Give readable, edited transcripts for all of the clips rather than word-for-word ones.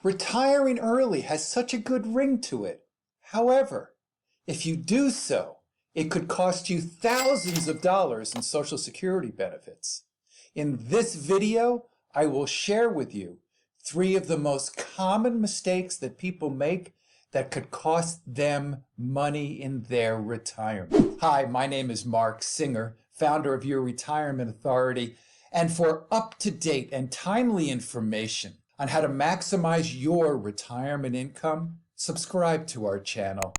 Retiring early has such a good ring to it. However, if you do so, it could cost you thousands of dollars in Social Security benefits. In this video, I will share with you 3 of the most common mistakes that people make that could cost them money in their retirement. Hi, my name is Mark Singer, founder of Your Retirement Authority, and for up-to-date and timely information on how to maximize your retirement income, subscribe to our channel.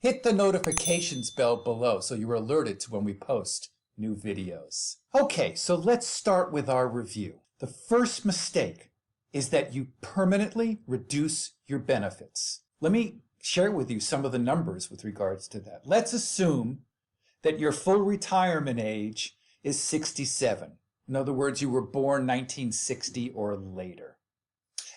Hit the notifications bell below so you're alerted to when we post new videos. Okay, so let's start with our review. The first mistake is that you permanently reduce your benefits. Let me share with you some of the numbers with regards to that. Let's assume that your full retirement age is 67. In other words, you were born 1960 or later.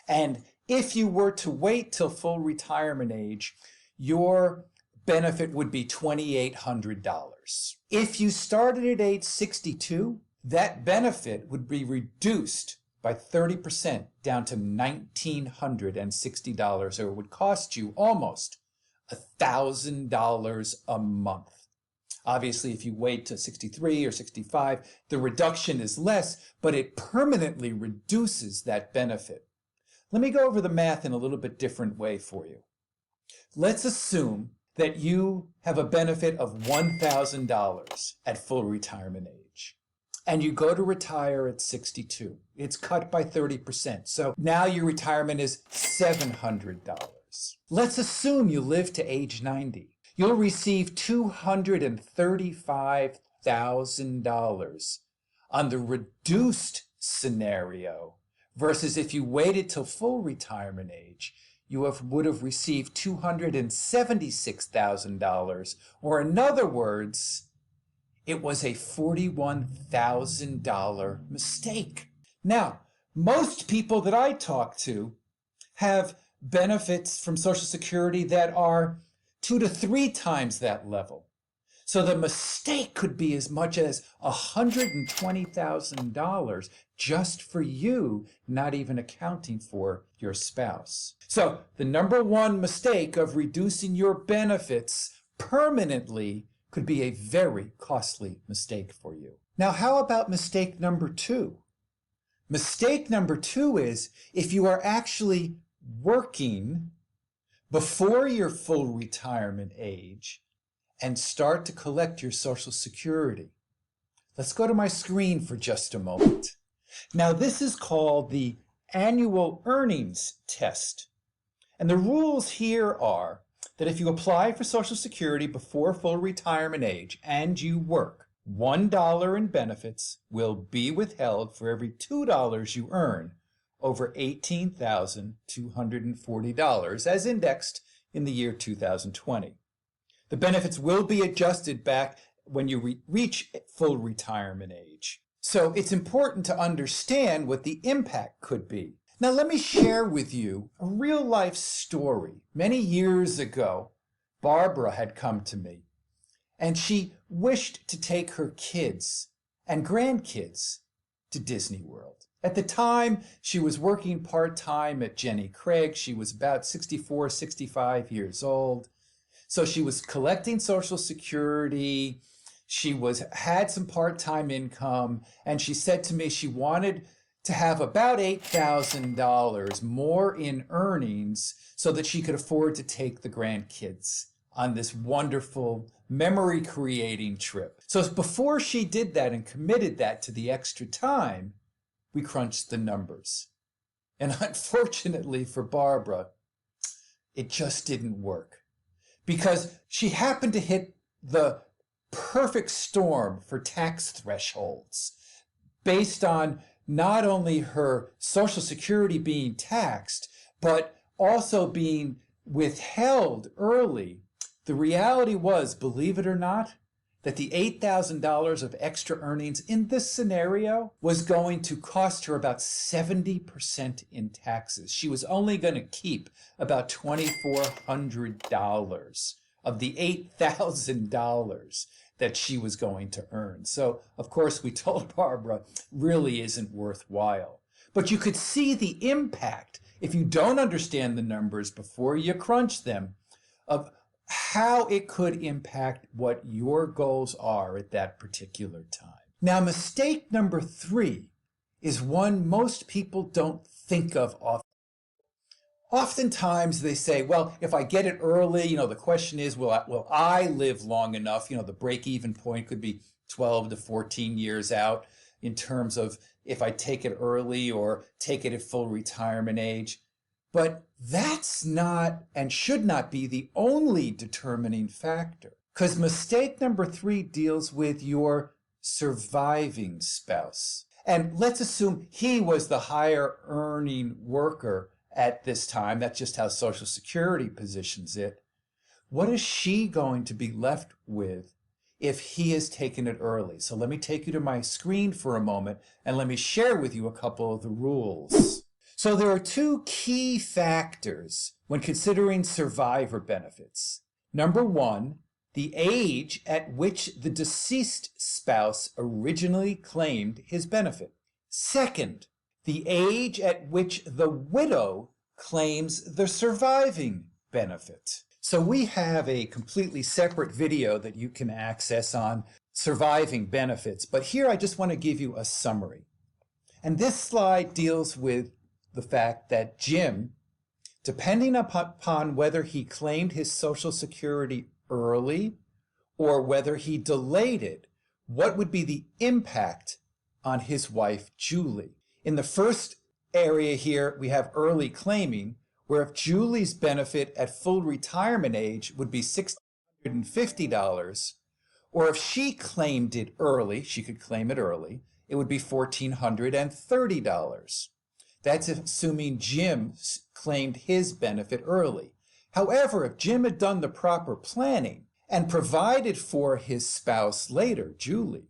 And if you were to wait till full retirement age, your benefit would be $2,800. If you started at age 62, that benefit would be reduced by 30% down to $1,960, or it would cost you almost $1,000 a month. Obviously, if you wait to 63 or 65, the reduction is less, but it permanently reduces that benefit. Let me go over the math in a little bit different way for you. Let's assume that you have a benefit of $1,000 at full retirement age, and you go to retire at 62. It's cut by 30%, so now your retirement is $700. Let's assume you live to age 90. You'll receive $235,000 on the reduced scenario, versus if you waited till full retirement age, you would have received $276,000, or in other words, it was a $41,000 mistake. Now, most people that I talk to have benefits from Social Security that are 2 to 3 times that level. So the mistake could be as much as $120,000 just for you, not even accounting for your spouse. So the number one mistake of reducing your benefits permanently could be a very costly mistake for you. Now, how about mistake number 2? Mistake number 2 is if you are actually working before your full retirement age and start to collect your Social Security. Let's go to my screen for just a moment. Now, this is called the annual earnings test. And the rules here are that if you apply for Social Security before full retirement age and you work, $1 in benefits will be withheld for every $2 you earn over $18,240 as indexed in the year 2020. The benefits will be adjusted back when you reach full retirement age. So it's important to understand what the impact could be. Now let me share with you a real life story. Many years ago, Barbara had come to me and she wished to take her kids and grandkids to Disney World. At the time, she was working part-time at Jenny Craig. She was about 64, 65 years old. So she was collecting Social Security. She had some part-time income, and she said to me she wanted to have about $8,000 more in earnings so that she could afford to take the grandkids on this wonderful memory-creating trip. So before she did that and committed that to the extra time, we crunched the numbers. And unfortunately for Barbara, it just didn't work, because she happened to hit the perfect storm for tax thresholds based on not only her Social Security being taxed, but also being withheld early. The reality was, believe it or not, that the $8,000 of extra earnings in this scenario was going to cost her about 70% in taxes. She was only going to keep about $2,400 of the $8,000 that she was going to earn. So, of course, we told Barbara really isn't worthwhile. But you could see the impact if you don't understand the numbers before you crunch them, of how it could impact what your goals are at that particular time. Now, mistake number 3 is one most people don't think of often. Oftentimes they say, well, if I get it early, the question is, will I live long enough? The break-even point could be 12 to 14 years out in terms of if I take it early or take it at full retirement age. But that's not and should not be the only determining factor, because mistake number 3 deals with your surviving spouse. And let's assume he was the higher earning worker at this time. That's just how Social Security positions it. What is she going to be left with if he has taken it early? So let me take you to my screen for a moment and let me share with you a couple of the rules. So there are 2 key factors when considering survivor benefits. Number 1, the age at which the deceased spouse originally claimed his benefit. Second, the age at which the widow claims the surviving benefit. So we have a completely separate video that you can access on surviving benefits, but here I just want to give you a summary. And this slide deals with the fact that Jim, depending upon whether he claimed his Social Security early or whether he delayed it, what would be the impact on his wife, Julie? In the first area here, we have early claiming, where if Julie's benefit at full retirement age would be $650, or if she claimed it early, she could claim it early, it would be $1,430. That's assuming Jim claimed his benefit early. However, if Jim had done the proper planning and provided for his spouse later, Julie,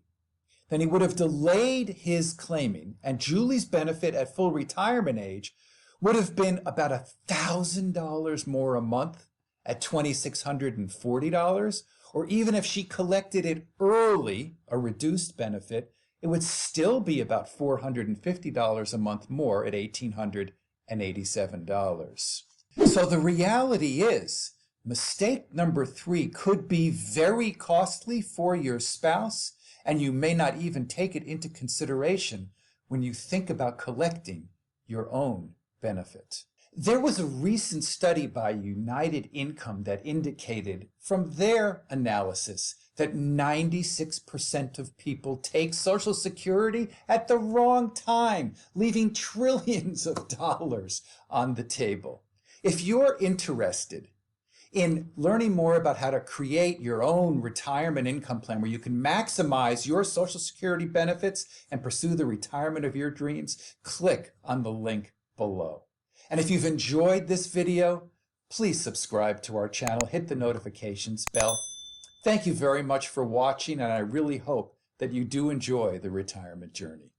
then he would have delayed his claiming, and Julie's benefit at full retirement age would have been about $1,000 more a month at $2,640, or even if she collected it early, a reduced benefit, it would still be about $450 a month more at $1,887. So the reality is, mistake number 3 could be very costly for your spouse, and you may not even take it into consideration when you think about collecting your own benefit. There was a recent study by United Income that indicated from their analysis that 96% of people take Social Security at the wrong time, leaving trillions of dollars on the table. If you're interested in learning more about how to create your own retirement income plan where you can maximize your Social Security benefits and pursue the retirement of your dreams, click on the link below. And if you've enjoyed this video, please subscribe to our channel, hit the notifications bell. Thank you very much for watching, and I really hope that you do enjoy the retirement journey.